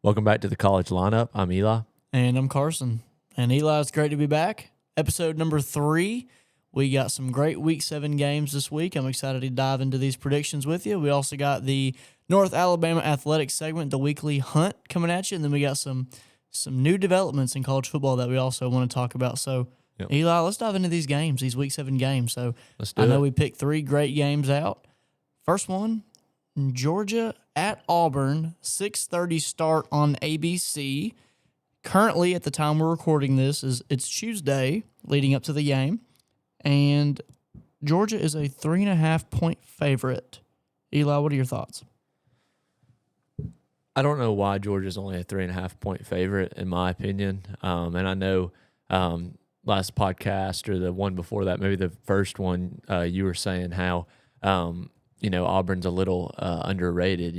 Welcome back to the college lineup. I'm Eli. And I'm Carson. And Eli, it's great to be back. Episode number 3. We got some great Week 7 games this week. I'm excited to dive into these predictions with you. We also got the North Alabama Athletics segment, the weekly hunt, coming at you. And then we got some new developments in college football that we also want to talk about. So, Eli, let's dive into these games, these Week 7 games. So, I know we picked 3 great games out. First one, Georgia at Auburn, 6:30 start on ABC. Currently, at the time we're recording this, it's Tuesday leading up to the game, and Georgia is a 3.5-point favorite. Eli, what are your thoughts? I don't know why Georgia's only a 3.5-point favorite, in my opinion. And I know last podcast or the one before that, maybe the first one, you were saying how Auburn's a little underrated.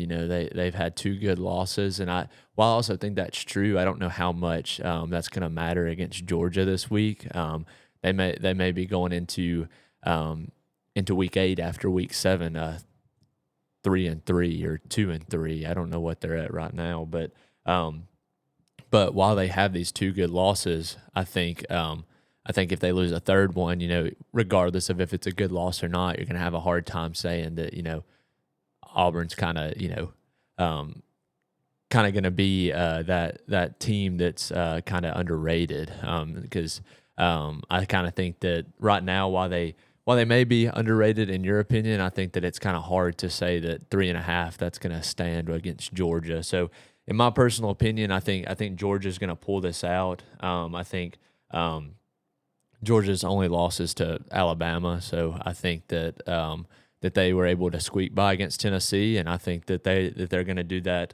They've had 2 good losses, and while I also think that's true, I don't know how much that's going to matter against Georgia this week. They may be going into Week 8 after Week 7, 3-3 or 2-3. I don't know what they're at right now, but while they have these 2 good losses, I think if they lose a third one, regardless of if it's a good loss or not, you're going to have a hard time saying that, Auburn's kind of going to be that team that's kind of underrated. Because I kind of think that right now, while they may be underrated in your opinion, I think that it's kind of hard to say that 3.5 that's going to stand against Georgia. So, in my personal opinion, I think Georgia's going to pull this out. I think. Georgia's only losses to Alabama, so I think that that they were able to squeak by against Tennessee, and I think that they're going to do that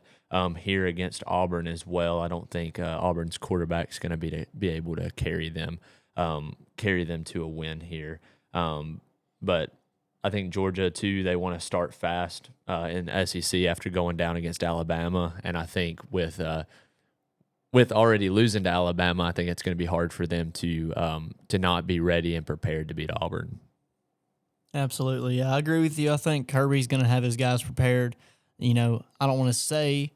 here against Auburn as well. I don't think Auburn's quarterback's going to be able to carry them to a win here. But I think Georgia too, they want to start fast in SEC after going down against Alabama, and I think with already losing to Alabama, I think it's going to be hard for them to not be ready and prepared to beat Auburn. Absolutely. Yeah, I agree with you. I think Kirby's going to have his guys prepared. I don't want to say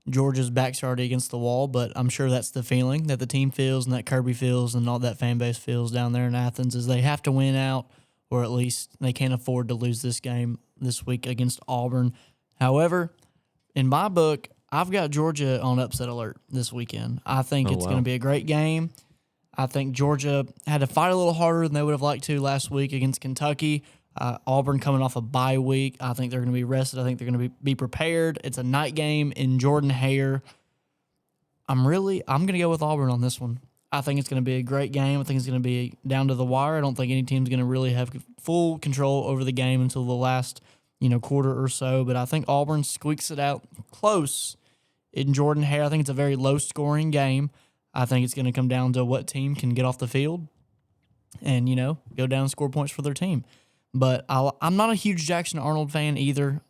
Georgia's back's already against the wall, but I'm sure that's the feeling that the team feels and that Kirby feels and all that fan base feels down there in Athens is they have to win out, or at least they can't afford to lose this game this week against Auburn. However, in my book, I've got Georgia on upset alert this weekend. I think it's going to be a great game. I think Georgia had to fight a little harder than they would have liked to last week against Kentucky. Auburn coming off a bye week. I think they're going to be rested. I think they're going to be prepared. It's a night game in Jordan-Hare. I'm going to go with Auburn on this one. I think it's going to be a great game. I think it's going to be down to the wire. I don't think any team's going to really have full control over the game until the last quarter or so. But I think Auburn squeaks it out close in Jordan-Hare. I think it's a very low-scoring game. I think it's going to come down to what team can get off the field and, go down and score points for their team. But I'm not a huge Jackson Arnold fan either,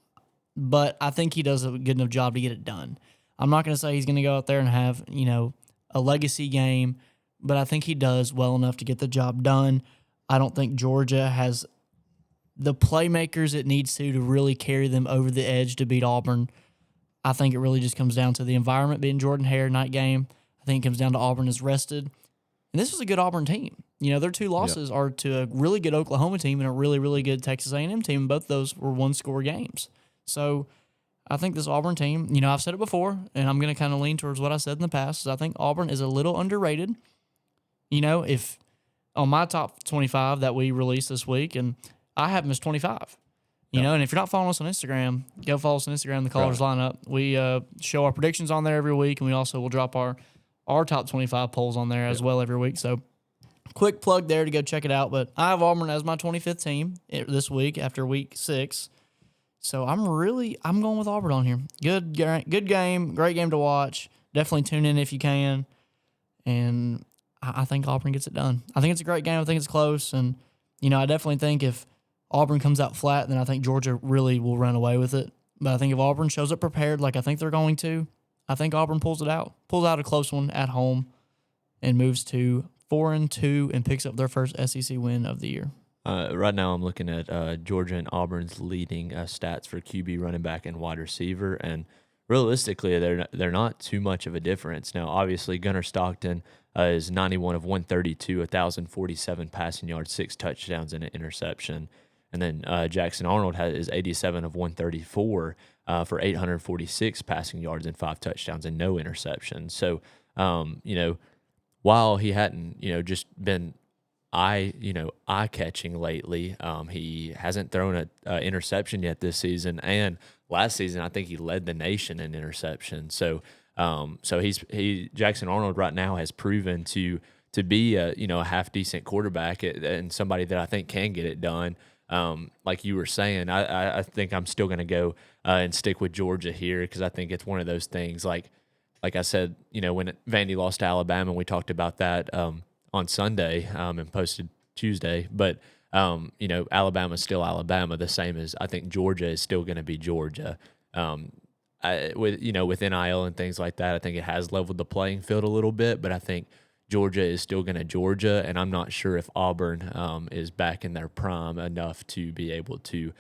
but I think he does a good enough job to get it done. I'm not going to say he's going to go out there and have, a legacy game, but I think he does well enough to get the job done. I don't think Georgia has the playmakers it needs to really carry them over the edge to beat Auburn. I think it really just comes down to the environment being Jordan-Hare night game. I think it comes down to Auburn is rested. And this was a good Auburn team. Their 2 losses are to a really good Oklahoma team and a really, really good Texas A&M team. Both those were 1-score games. So I think this Auburn team, I've said it before, and I'm going to kind of lean towards what I said in the past, is I think Auburn is a little underrated. If on my top 25 that we released this week, and I have them as 25. And if you're not following us on Instagram, go follow us on Instagram, the Callers Lineup. We show our predictions on there every week, and we also will drop our top 25 polls on there as well every week. So quick plug there to go check it out. But I have Auburn as my 25th team this week after Week 6. So I'm going with Auburn on here. Good game, great game to watch. Definitely tune in if you can. And I think Auburn gets it done. I think it's a great game. I think it's close. And, I definitely think if Auburn comes out flat, then I think Georgia really will run away with it. But I think if Auburn shows up prepared like I think they're going to, I think Auburn pulls out a close one at home and moves to 4-2 and picks up their first SEC win of the year. Right now I'm looking at Georgia and Auburn's leading stats for QB, running back, and wide receiver. And realistically, they're not too much of a difference. Now, obviously, Gunnar Stockton is 91 of 132, 1,047 passing yards, 6 touchdowns, and an interception. And then Jackson Arnold is 87 of 134 for 846 passing yards and 5 touchdowns and no interceptions. So, while he hadn't, just been eye catching lately, he hasn't thrown a interception yet this season. And last season, I think he led the nation in interceptions. So, Jackson Arnold right now has proven to be a half decent quarterback and somebody that I think can get it done. Like you were saying, I think I'm still going to go and stick with Georgia here because I think it's one of those things. Like I said, when Vandy lost to Alabama, we talked about that on Sunday and posted Tuesday. But Alabama's still Alabama, the same as I think Georgia is still going to be Georgia. With NIL and things like that, I think it has leveled the playing field a little bit, but I think Georgia is still going to Georgia, and I'm not sure if Auburn is back in their prime enough to be able to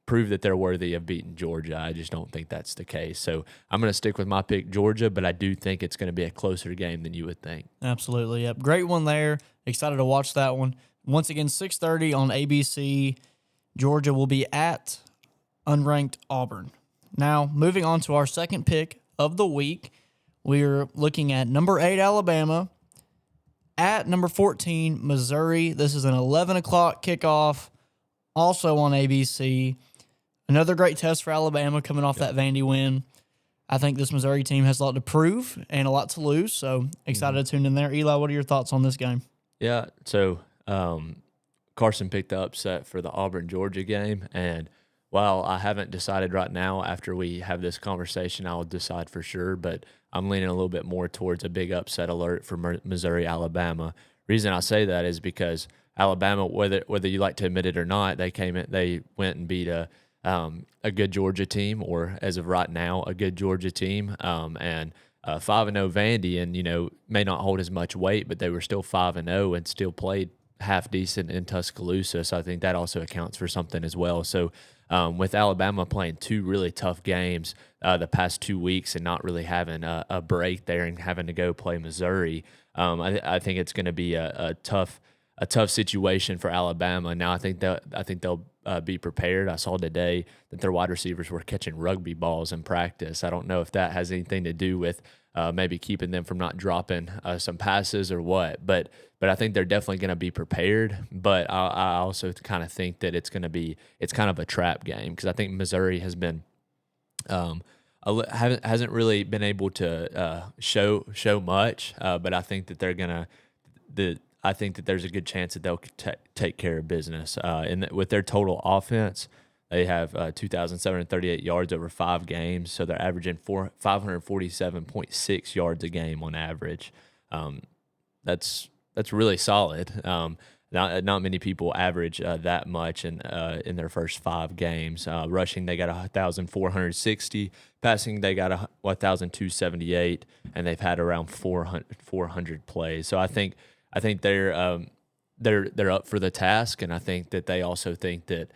prove that they're worthy of beating Georgia. I just don't think that's the case. So I'm going to stick with my pick, Georgia, but I do think it's going to be a closer game than you would think. Absolutely, yep. Great one there. Excited to watch that one. Once again, 6:30 on ABC. Georgia will be at unranked Auburn. Now, moving on to our second pick of the week, we're looking at number 8, Alabama, at number 14, Missouri. This is an 11 o'clock kickoff, also on ABC. Another great test for Alabama coming off that Vandy win. I think this Missouri team has a lot to prove and a lot to lose, so excited to tune in there. Eli, what are your thoughts on this game? Yeah, so Carson picked the upset for the Auburn-Georgia game, and while I haven't decided right now, after we have this conversation, I'll decide for sure, but I'm leaning a little bit more towards a big upset alert for Missouri, Alabama. Reason I say that is because Alabama, whether you like to admit it or not, they went and beat a good Georgia team, or as of right now, a good Georgia team, and 5-0 Vandy, and may not hold as much weight, but they were still 5-0 and still played half decent in Tuscaloosa. So I think that also accounts for something as well. So with Alabama playing 2 really tough games the past 2 weeks and not really having a break there and having to go play Missouri, I think it's going to be a tough situation for Alabama. Now I think they'll be prepared. I saw today that their wide receivers were catching rugby balls in practice. I don't know if that has anything to do with maybe keeping them from not dropping some passes or what, but I think they're definitely going to be prepared. But I also kind of think that it's kind of a trap game because I think Missouri has been hasn't really been able to show much, but I think that I think that there's a good chance that they'll take care of business. And with their total offense, they have 2,738 yards over 5 games, so they're averaging 547.6 yards a game on average. That's really solid. Not many people average that much in their first 5 games. Rushing, they got 1,460. Passing, they got 1,278, and they've had around 400 plays. So I think they're up for the task, and I think that they also think that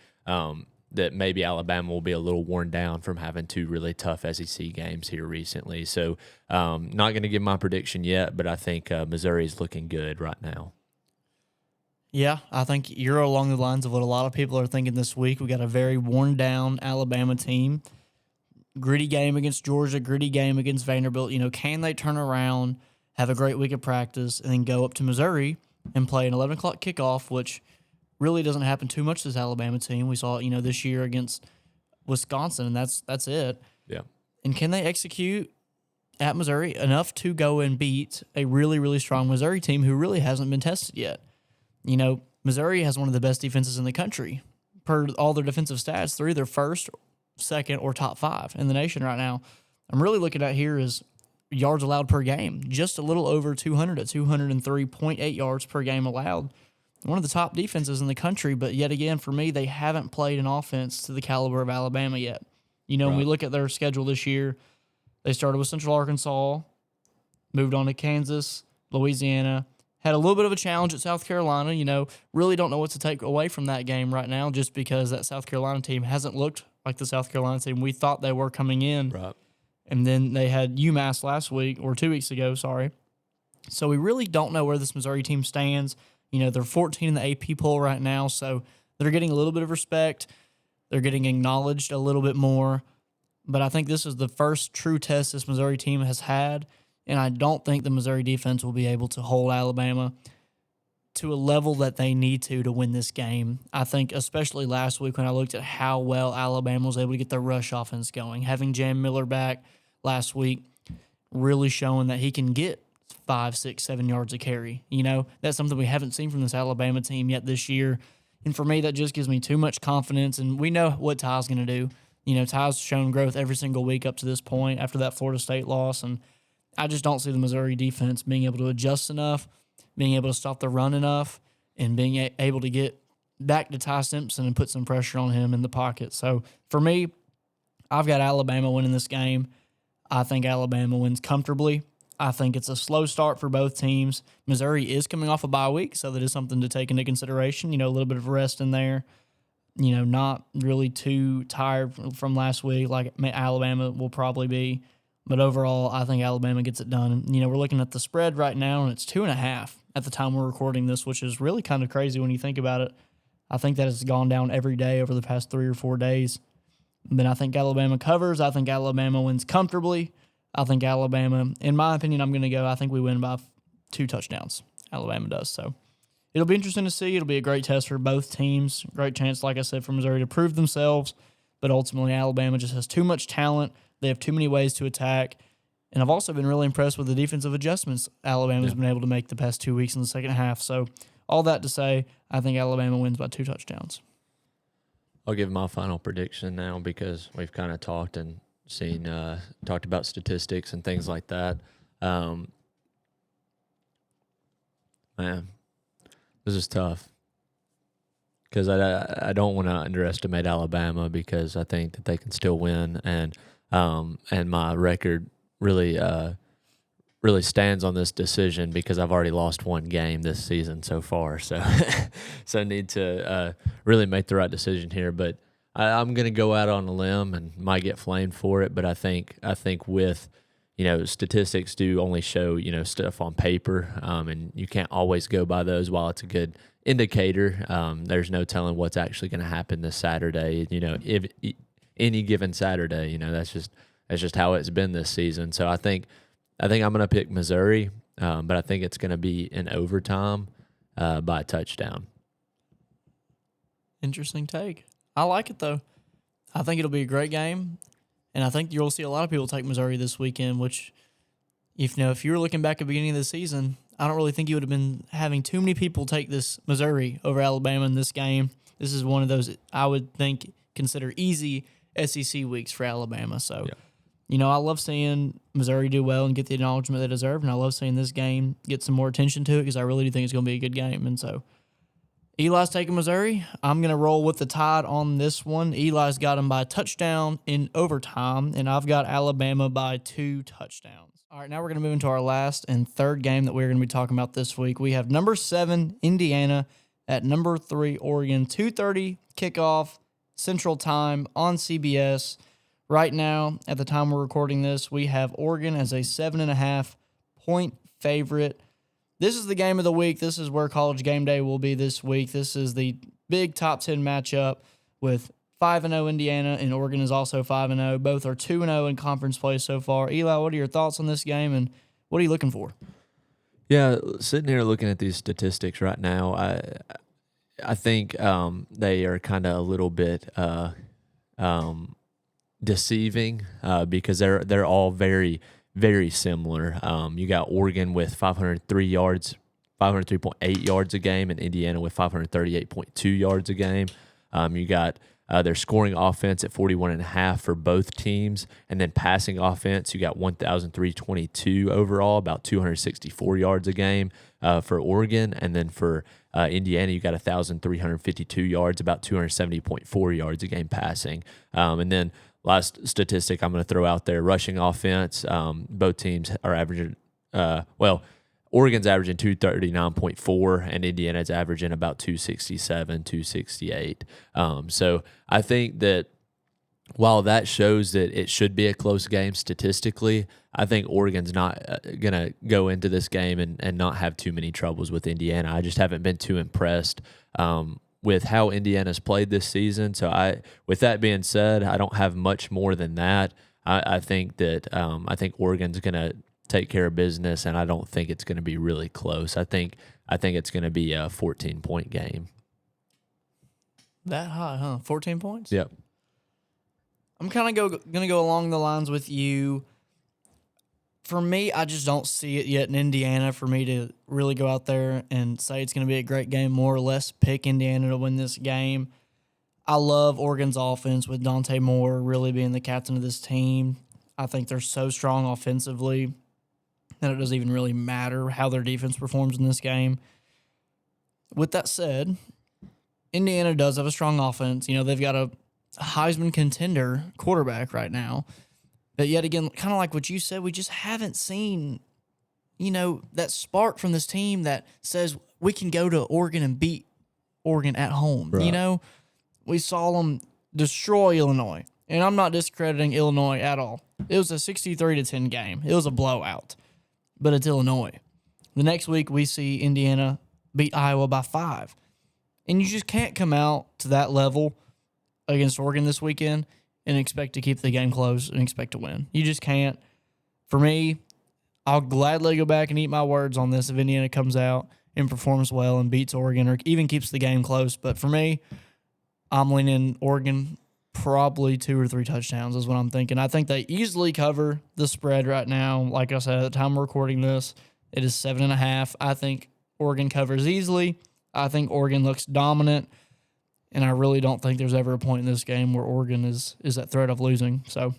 that maybe Alabama will be a little worn down from having 2 really tough SEC games here recently. So not going to give my prediction yet, but I think Missouri is looking good right now. Yeah, I think you're along the lines of what a lot of people are thinking this week. We got a very worn down Alabama team. Gritty game against Georgia, gritty game against Vanderbilt. Can they turn around, have a great week of practice, and then go up to Missouri and play an 11 o'clock kickoff, which really doesn't happen too much to this Alabama team. We saw it, this year against Wisconsin, and that's it. Yeah. And can they execute at Missouri enough to go and beat a really, really strong Missouri team who really hasn't been tested yet? Missouri has one of the best defenses in the country per all their defensive stats. They're either first, second, or top 5 in the nation right now. I'm really looking at here is yards allowed per game, just a little over 200 at 203.8 yards per game allowed. One of the top defenses in the country, but yet again, for me, they haven't played an offense to the caliber of Alabama yet. When we look at their schedule this year, they started with Central Arkansas, moved on to Kansas, Louisiana, had a little bit of a challenge at South Carolina. Really don't know what to take away from that game right now just because that South Carolina team hasn't looked like the South Carolina team we thought they were coming in. Right. And then they had UMass last week, or 2 weeks ago, sorry. So we really don't know where this Missouri team stands. They're 14 in the AP poll right now, so they're getting a little bit of respect. They're getting acknowledged a little bit more. But I think this is the first true test this Missouri team has had, and I don't think the Missouri defense will be able to hold Alabama to a level that they need to win this game. I think especially last week when I looked at how well Alabama was able to get their rush offense going, having Jam Miller back last week, really showing that he can get 5, 6, 7 yards a carry. That's something we haven't seen from this Alabama team yet this year. And for me, that just gives me too much confidence. And we know what Ty's going to do. Ty's shown growth every single week up to this point after that Florida State loss. And I just don't see the Missouri defense being able to adjust enough, being able to stop the run enough, and being able to get back to Ty Simpson and put some pressure on him in the pocket. So for me, I've got Alabama winning this game. I think Alabama wins comfortably. I think it's a slow start for both teams. Missouri is coming off a bye week, so that is something to take into consideration. A little bit of rest in there. Not really too tired from last week like Alabama will probably be. But overall, I think Alabama gets it done. We're looking at the spread right now, and it's 2.5 at the time we're recording this, which is really kind of crazy when you think about it. I think that has gone down every day over the past 3 or 4 days. But I think Alabama covers. I think Alabama wins comfortably. I think Alabama, in my opinion, I think we win by 2 touchdowns. Alabama does. So it'll be interesting to see. It'll be a great test for both teams. Great chance, like I said, for Missouri to prove themselves. But ultimately, Alabama just has too much talent. They have too many ways to attack. And I've also been really impressed with the defensive adjustments Alabama's been able to make the past 2 weeks in the second half. So all that to say, I think Alabama wins by 2 touchdowns. I'll give my final prediction now because we've kind of talked about statistics and things like that. Man, this is tough because I don't want to underestimate Alabama because I think that they can still win, and my record really stands on this decision because I've already lost 1 game this season so far. So I need to really make the right decision here. But I'm going to go out on a limb and might get flamed for it. But I think with statistics do only show stuff on paper, and you can't always go by those. While it's a good indicator, there's no telling what's actually going to happen this Saturday. If any given Saturday, that's just how it's been this season. So I think I'm going to pick Missouri, but I think it's going to be in overtime by a touchdown. Interesting take. I like it, though. I think it'll be a great game, and I think you'll see a lot of people take Missouri this weekend, which, if you were looking back at the beginning of the season, I don't really think you would have been having too many people take this Missouri over Alabama in this game. This is one of those I would think consider easy SEC weeks for Alabama. So, I love seeing Missouri do well and get the acknowledgement they deserve, and I love seeing this game get some more attention to it because I really do think it's going to be a good game. And so Eli's taking Missouri. I'm going to roll with the Tide on this one. Eli's got him by a touchdown in overtime, and I've got Alabama by 2 touchdowns. All right, now we're going to move into our last and third game that we're going to be talking about this week. We have number 7, Indiana, at number 3, Oregon. 2:30 kickoff, Central Time on CBS. Right now, at the time we're recording this, we have Oregon as a 7.5-point favorite. This is the game of the week. This is where College Game Day will be this week. This is the big top 10 matchup with 5-0 Indiana, and Oregon is also 5-0. Both are 2-0 in conference play so far. Eli, what are your thoughts on this game, and what are you looking for? Yeah, sitting here looking at these statistics right now, I think they are kind of a little bit deceiving because they're all very, very similar. You got Oregon with 503.8 yards a game, and Indiana with 538.2 yards a game. You got their scoring offense at 41.5 for both teams, and then passing offense, you got 1,322 overall, about 264 yards a game for Oregon, and then for Indiana, you got 1,352 yards, about 270.4 yards a game passing, and then last statistic I'm going to throw out there, rushing offense. Both teams are averaging, Oregon's averaging 239.4, and Indiana's averaging about 267, 268. So I think that while that shows that it should be a close game statistically, I think Oregon's not going to go into this game and not have too many troubles with Indiana. I just haven't been too impressed with how Indiana's played this season. So with that being said, I don't have much more than that. I think that I think Oregon's going to take care of business, and I don't think it's going to be really close. I think it's going to be a 14-point game. That high, huh? 14 points? Yep. I'm kind of going to go along the lines with you. For me, I just don't see it yet in Indiana for me to really go out there and say it's going to be a great game, more or less pick Indiana to win this game. I love Oregon's offense with Dante Moore really being the captain of this team. I think they're so strong offensively that it doesn't even really matter how their defense performs in this game. With that said, Indiana does have a strong offense. You know, they've got a Heisman contender quarterback right now. But yet again, kind of like what you said, we just haven't seen, that spark from this team that says we can go to Oregon and beat Oregon at home. Right. We saw them destroy Illinois. And I'm not discrediting Illinois at all. It was a 63-10 game. It was a blowout. But it's Illinois. The next week, we see Indiana beat Iowa by 5. And you just can't come out to that level against Oregon this weekend and expect to keep the game close and expect to win. You just can't. For me, I'll gladly go back and eat my words on this if Indiana comes out and performs well and beats Oregon or even keeps the game close. But for me, I'm leaning Oregon probably 2 or 3 touchdowns is what I'm thinking. I think they easily cover the spread right now. Like I said, at the time we're recording this, it is 7.5. I think Oregon covers easily. I think Oregon looks dominant. And I really don't think there's ever a point in this game where Oregon is at threat of losing. So,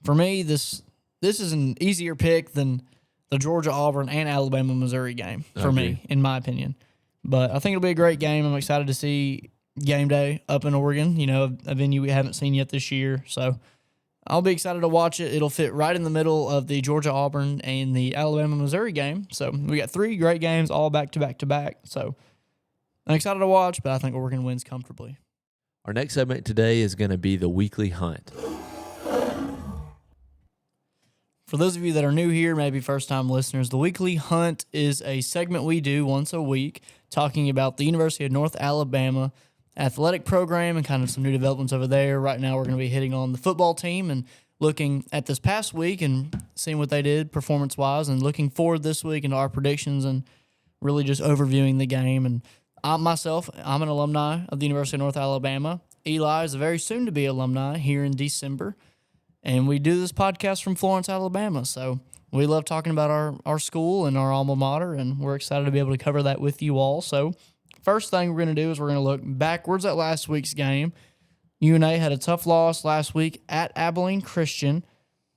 for me, this is an easier pick than the Georgia, Auburn, and Alabama, Missouri game for me, in my opinion. But I think it'll be a great game. I'm excited to see game day up in Oregon, a venue we haven't seen yet this year. So, I'll be excited to watch it. It'll fit right in the middle of the Georgia, Auburn, and the Alabama, Missouri game. So, we got 3 great games all back to back to back. So, I'm excited to watch, but I think Oregon wins comfortably. Our next segment today is going to be the weekly hunt. For those of you that are new here, maybe first-time listeners, the weekly hunt is a segment we do once a week talking about the University of North Alabama athletic program and kind of some new developments over there. Right now we're going to be hitting on the football team and looking at this past week and seeing what they did performance-wise and looking forward this week into our predictions and really just overviewing the game. And I'm an alumni of the University of North Alabama. Eli is a very soon-to-be alumni here in December. And we do this podcast from Florence, Alabama. So we love talking about our school and our alma mater, and we're excited to be able to cover that with you all. So first thing we're going to do is we're going to look backwards at last week's game. UNA had a tough loss last week at Abilene Christian.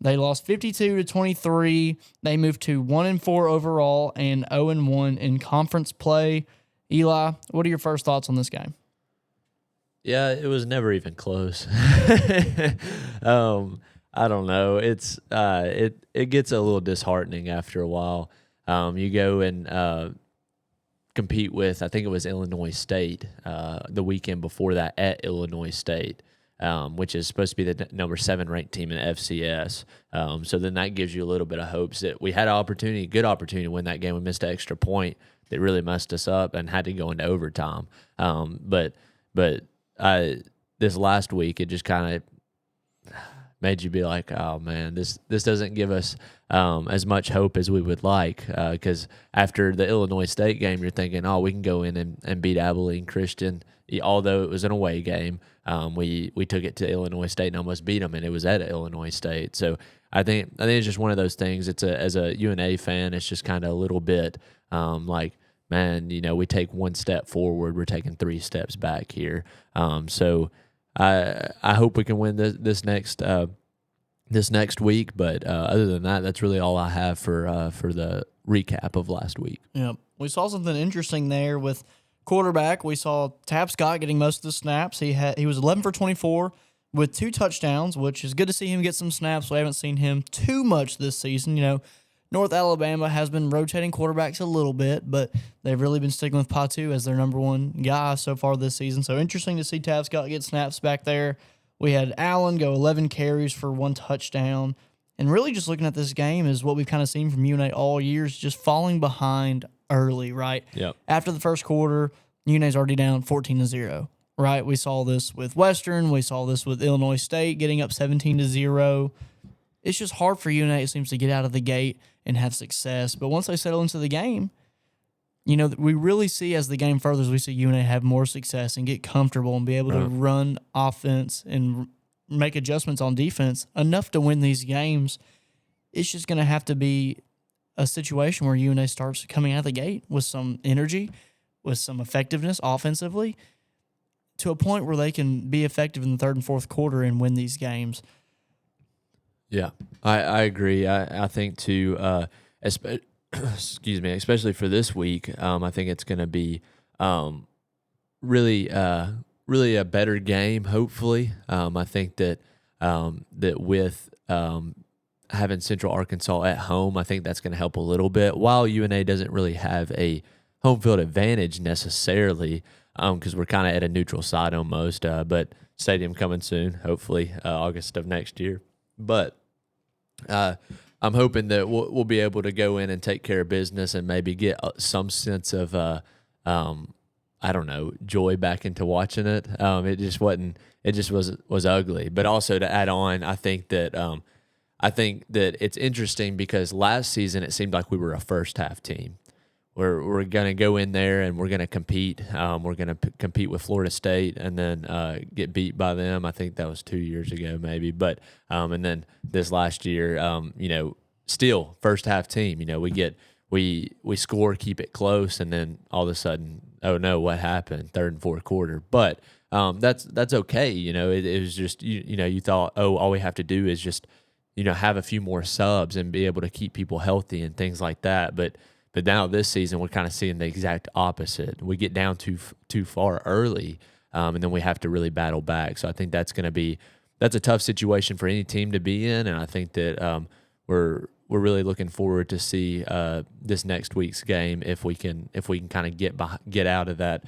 They lost 52-23. They moved to 1-4 overall and 0-1 in conference play. Eli, what are your first thoughts on this game? Yeah, it was never even close. I don't know. It's it gets a little disheartening after a while. You go and compete with, I think it was Illinois State the weekend before that at Illinois State, which is supposed to be the number 7 ranked team in FCS. So then that gives you a little bit of hopes that we had a good opportunity to win that game. We missed an extra point that really messed us up and had to go into overtime. But this last week, it just kind of made you be like, oh man, this doesn't give us as much hope as we would like. Because after the Illinois State game, you're thinking, oh, we can go in and beat Abilene Christian. Although it was an away game, we took it to Illinois State and almost beat them, and it was at Illinois State. So I think it's just one of those things. As a UNA fan, it's just kind of a little bit like, man, we take one step forward, we're taking 3 steps back here. So I hope we can win this next week. But other than that, that's really all I have for the recap of last week. Yeah, we saw something interesting there with quarterback. We saw Tab Scott getting most of the snaps. He was 11 for 24 with 2 touchdowns, which is good to see him get some snaps. We haven't seen him too much this season. North Alabama has been rotating quarterbacks a little bit, but they've really been sticking with Patu as their number 1 guy so far this season. So interesting to see Tab Scott get snaps back there. We had Allen go 11 carries for 1 touchdown. And really just looking at this game is what we've kind of seen from UNA all years, just falling behind early, right? Yep. After the first quarter, UNA's already down 14-0, right? We saw this with Western. We saw this with Illinois State getting up 17-0. It's just hard for UNA, it seems, to get out of the gate and have success. But once they settle into the game, we really see as the game furthers, we see UNA have more success and get comfortable and be able to run offense and make adjustments on defense enough to win these games. It's just going to have to be a situation where UNA starts coming out of the gate with some energy, with some effectiveness offensively, to a point where they can be effective in the third and fourth quarter and win these games. Yeah, I agree. I think too, excuse me, especially for this week, I think it's going to be really a better game, hopefully. I think that with having Central Arkansas at home, I think that's going to help a little bit. While UNA doesn't really have a home field advantage necessarily, because we're kind of at a neutral side almost, but stadium coming soon, hopefully August of next year. But I'm hoping that we'll be able to go in and take care of business and maybe get some sense of I don't know, joy back into watching it. It just wasn't. It just was ugly. But also to add on, I think that it's interesting because last season it seemed like we were a first half team. We're gonna go in there and we're gonna compete. We're gonna compete with Florida State and then get beat by them. I think that was 2 years ago maybe. But and then this last year, still first half team. We score, keep it close, and then all of a sudden, oh no, what happened? Third and fourth quarter. But that's okay. It was just you thought, oh, all we have to do is just have a few more subs and be able to keep people healthy and things like that. But now this season, we're kind of seeing the exact opposite. We get down too far early, and then we have to really battle back. So I think that's a tough situation for any team to be in, and I think that we're really looking forward to see this next week's game if we can kind of get out of that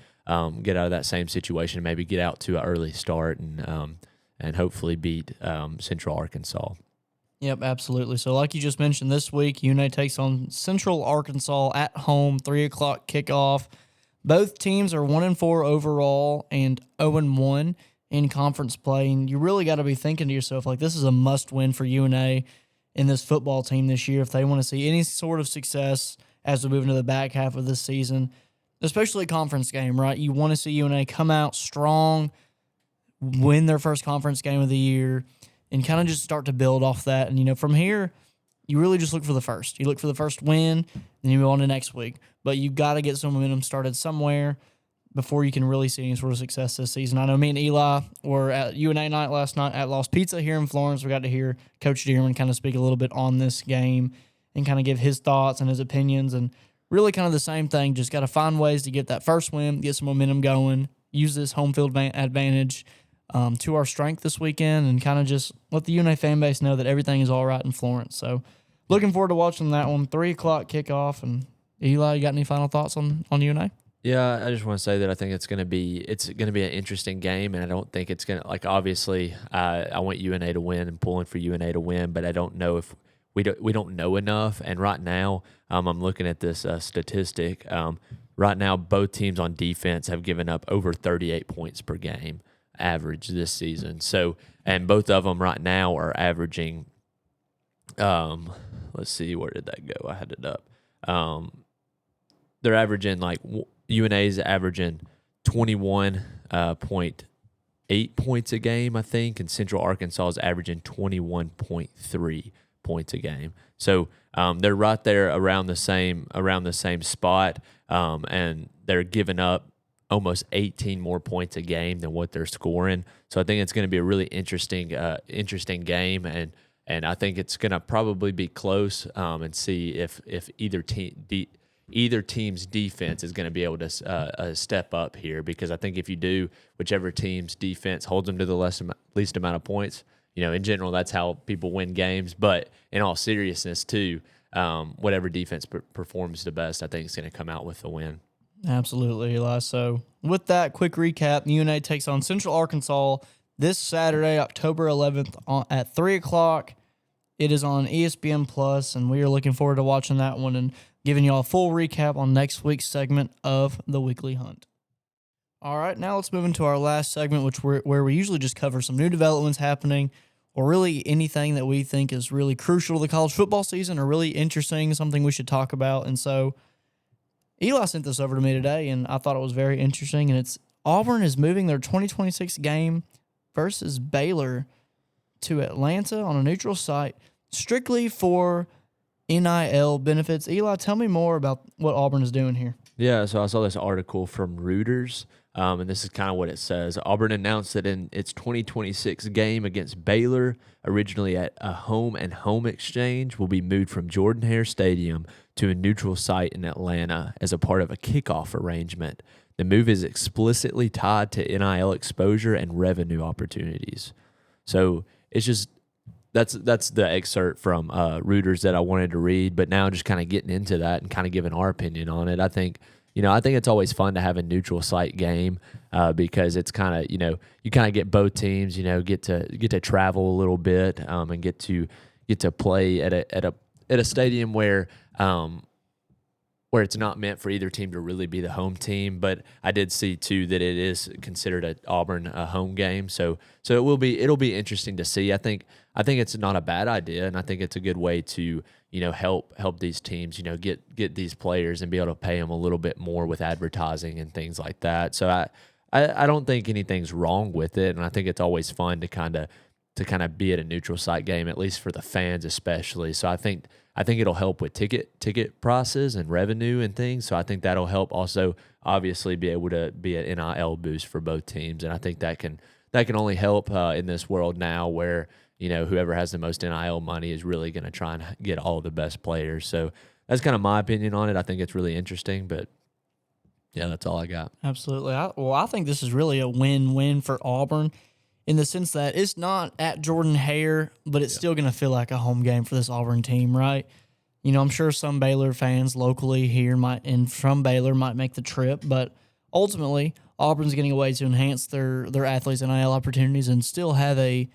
same situation, maybe get out to an early start and hopefully beat Central Arkansas. Yep, absolutely. So like you just mentioned, this week, UNA takes on Central Arkansas at home, 3 o'clock kickoff. Both teams are 1-4 overall and 0-1 in conference play. And you really got to be thinking to yourself, like, this is a must-win for UNA in this football team this year if they want to see any sort of success as we move into the back half of this season, especially a conference game, right? You want to see UNA come out strong, win their first conference game of the year, and kind of just start to build off that. And, from here, you really just look for the first. You look for the first win, then you move on to next week. But you got to get some momentum started somewhere before you can really see any sort of success this season. I know me and Eli were at UNA night last night at Lost Pizza here in Florence. We got to hear Coach Dearman kind of speak a little bit on this game and kind of give his thoughts and his opinions. And really kind of the same thing, just got to find ways to get that first win, get some momentum going, use this home field advantage to our strength this weekend, and kind of just let the UNA fan base know that everything is all right in Florence. So looking forward to watching that one, 3 o'clock kickoff. And Eli, you got any final thoughts on UNA? Yeah, I just want to say that I think it's going to be an interesting game, and I don't think it's going to, obviously I want UNA to win and pulling for UNA to win, but I don't know if we don't know enough. And right now, I'm looking at this statistic. Right now, both teams on defense have given up over 38 points per game average this season. So, and both of them right now are averaging. Let's see, where did that go? I had it up. They're averaging UNA's averaging 21.8 points a game, I think, and Central Arkansas is averaging 21.3 points a game. So they're right there around the same spot, and they're giving up almost 18 more points a game than what they're scoring. So I think it's going to be a really interesting game, and I think it's going to probably be close, and see if either team's defense is going to be able to step up here, because I think if you do, whichever team's defense holds them to the least amount of points, in general, that's how people win games. But in all seriousness, too, whatever defense performs the best, I think is going to come out with the win. Absolutely, Eli. So with that quick recap, UNA takes on Central Arkansas this Saturday, October 11th at 3 o'clock. It is on ESPN Plus, and we are looking forward to watching that one and giving you all a full recap on next week's segment of the Weekly Hunt. All right, now let's move into our last segment, where we usually just cover some new developments happening, or really anything that we think is really crucial to the college football season or really interesting, something we should talk about. And so Eli sent this over to me today, and I thought it was very interesting, and it's Auburn is moving their 2026 game versus Baylor to Atlanta on a neutral site strictly for NIL benefits. Eli, tell me more about what Auburn is doing here. Yeah, so I saw this article from Reuters, and this is kind of what it says. Auburn announced that in its 2026 game against Baylor, originally at a home exchange, will be moved from Jordan-Hare Stadium to a neutral site in Atlanta as a part of a kickoff arrangement. The move is explicitly tied to NIL exposure and revenue opportunities. So it's just that's the excerpt from Reuters that I wanted to read. But now just kind of getting into that and kind of giving our opinion on it. I think it's always fun to have a neutral site game because it's kind of you kind of get both teams get to travel a little bit and get to play at a stadium where it's not meant for either team to really be the home team. But I did see too that it is considered an Auburn home game, so it'll be interesting to see. I think it's not a bad idea, and I think it's a good way to help these teams get these players and be able to pay them a little bit more with advertising and things like that. So I don't think anything's wrong with it, and I think it's always fun to kind of be at a neutral site game, at least for the fans especially. So I think it'll help with ticket prices and revenue and things. So I think that'll help also obviously be able to be an NIL boost for both teams. And I think that can only help in this world now where, whoever has the most NIL money is really going to try and get all of the best players. So that's kind of my opinion on it. I think it's really interesting, but yeah, that's all I got. Absolutely. I think this is really a win-win for Auburn in the sense that it's not at Jordan-Hare, but it's still going to feel like a home game for this Auburn team, right? I'm sure some Baylor fans locally here from Baylor might make the trip, but ultimately Auburn's getting a way to enhance their athletes' NIL opportunities and still have a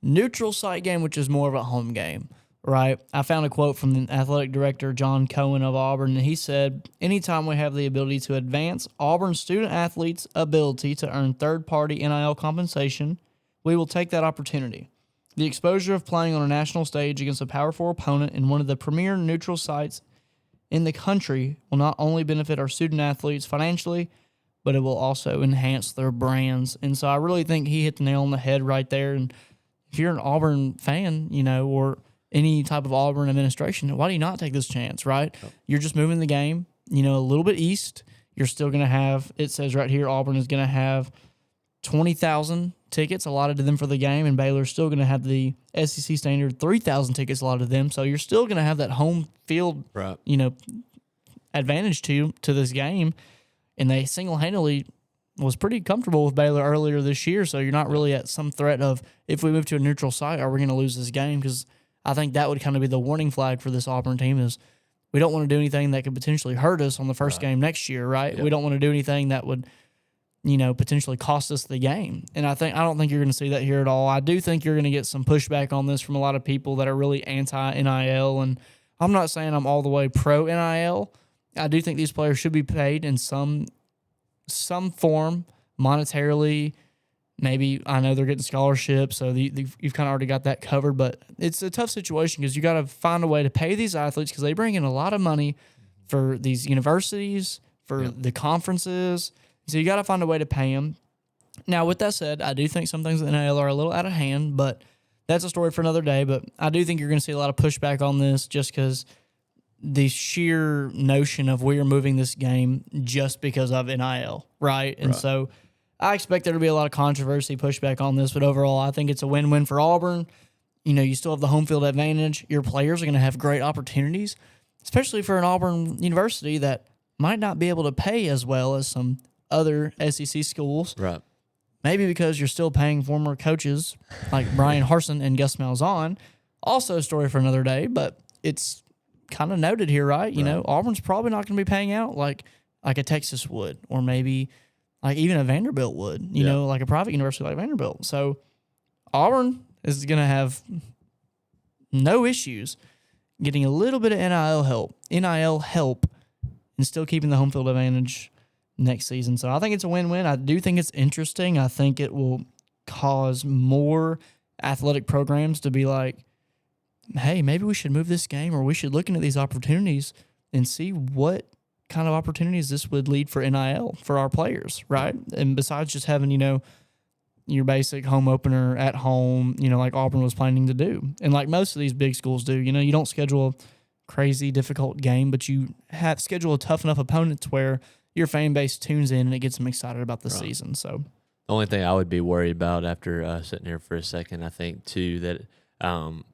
neutral site game, which is more of a home game, right? I found a quote from the athletic director, John Cohen of Auburn, and he said, "Anytime we have the ability to advance Auburn student athletes' ability to earn third-party NIL compensation, we will take that opportunity. The exposure of playing on a national stage against a powerful opponent in one of the premier neutral sites in the country will not only benefit our student athletes financially, but it will also enhance their brands." And so I really think he hit the nail on the head right there. And if you're an Auburn fan, or any type of Auburn administration, why do you not take this chance, right? Oh. You're just moving the game, a little bit east. You're still going to have, it says right here, Auburn is going to have 20,000 tickets allotted to them for the game, and Baylor's still going to have the SEC standard 3,000 tickets allotted to them. So you're still going to have that home field, right, advantage to this game. And they single-handedly was pretty comfortable with Baylor earlier this year. So you're not really at some threat of, if we move to a neutral site, are we going to lose this game? Because I think that would kind of be the warning flag for this Auburn team is we don't want to do anything that could potentially hurt us on the first game next year, right? Yep. We don't want to do anything that would potentially cost us the game. And I don't think you're going to see that here at all. I do think you're going to get some pushback on this from a lot of people that are really anti-NIL. And I'm not saying I'm all the way pro-NIL. I do think these players should be paid in some form monetarily. Maybe I know they're getting scholarships, so you've kind of already got that covered. But it's a tough situation because you got to find a way to pay these athletes because they bring in a lot of money for these universities, for the conferences. So you got to find a way to pay them. Now, with that said, I do think some things in NIL are a little out of hand, but that's a story for another day. But I do think you're going to see a lot of pushback on this just because the sheer notion of we're moving this game just because of NIL, right? And so I expect there to be a lot of controversy, pushback on this. But overall, I think it's a win-win for Auburn. You still have the home field advantage. Your players are going to have great opportunities, especially for an Auburn university that might not be able to pay as well as some other SEC schools. Right. Maybe because you're still paying former coaches like Brian Harsin and Gus Malzahn. Also a story for another day, but it's kind of noted here, right? Auburn's probably not going to be paying out like a Texas would, or maybe like even a Vanderbilt would, you know, like a private university like Vanderbilt. So Auburn is going to have no issues getting a little bit of NIL help, and still keeping the home field advantage next season. So I think it's a win-win. I do think it's interesting. I think it will cause more athletic programs to be like, hey, maybe we should move this game, or we should look into these opportunities and see what kind of opportunities this would lead for NIL for our players, right? And besides just having, you know, your basic home opener at home, you know, like Auburn was planning to do. And like most of these big schools do, you know, you don't schedule a crazy difficult game, but you have schedule a tough enough opponents where your fan base tunes in and it gets them excited about the season. So the only thing I would be worried about after sitting here for a second, I think too, that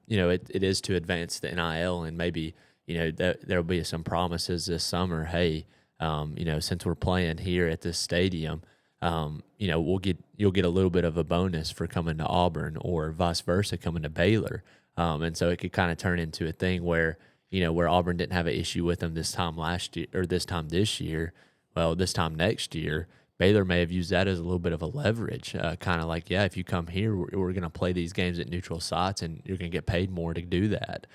you know, it is to advance the NIL, and maybe, you know, there'll be some promises this summer. Hey, you know, since we're playing here at this stadium, you know, you'll get a little bit of a bonus for coming to Auburn, or vice versa, coming to Baylor. And so it could kind of turn into a thing where, you know, where Auburn didn't have an issue with them this time last year, or this time this year. Well, this time next year, Baylor may have used that as a little bit of a leverage, kind of like, yeah, if you come here, we're going to play these games at neutral sites, and you're going to get paid more to do that.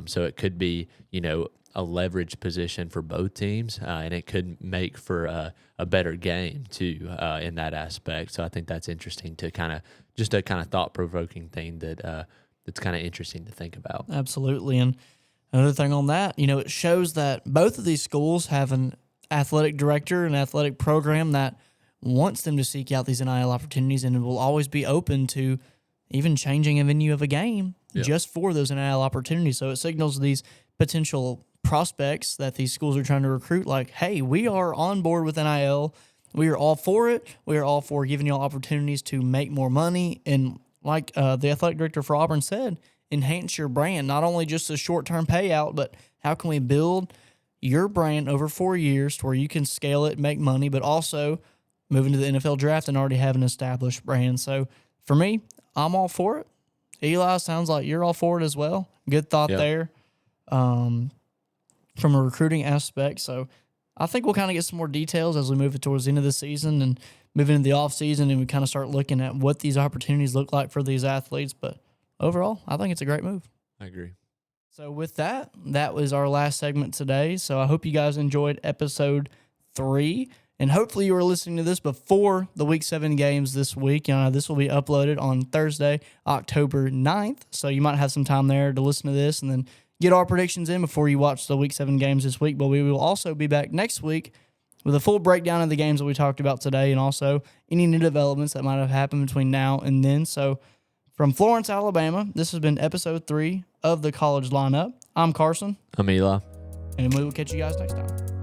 So it could be, you know, a leverage position for both teams, and it could make for a better game too in that aspect. So I think that's interesting to kind of thought-provoking thing that's kind of interesting to think about. absolutely. And another thing on that, you know, it shows that both of these schools have an athletic director, an athletic program that wants them to seek out these NIL opportunities, and will always be open to even changing a venue of a game just for those NIL opportunities. So it signals these potential prospects that these schools are trying to recruit, like, hey, we are on board with NIL. We are all for it. We are all for giving y'all opportunities to make more money. And like the athletic director for Auburn said, enhance your brand, not only just a short-term payout, but how can we build your brand over 4 years to where you can scale it, make money, but also move into the NFL draft and already have an established brand. So for me, I'm all for it. Eli, sounds like you're all for it as well. Good thought there from a recruiting aspect. So I think we'll kind of get some more details as we move it towards the end of the season and move into the offseason, and we kind of start looking at what these opportunities look like for these athletes. But overall, I think it's a great move. I agree. So with that, that was our last segment today. So I hope you guys enjoyed episode 3. And hopefully you were listening to this before the Week 7 games this week. This will be uploaded on Thursday, October 9th. So you might have some time there to listen to this and then get our predictions in before you watch the Week 7 games this week. But we will also be back next week with a full breakdown of the games that we talked about today, and also any new developments that might have happened between now and then. So from Florence, Alabama, this has been episode 3 of the College Lineup. I'm Carson. I'm Eli. And we will catch you guys next time.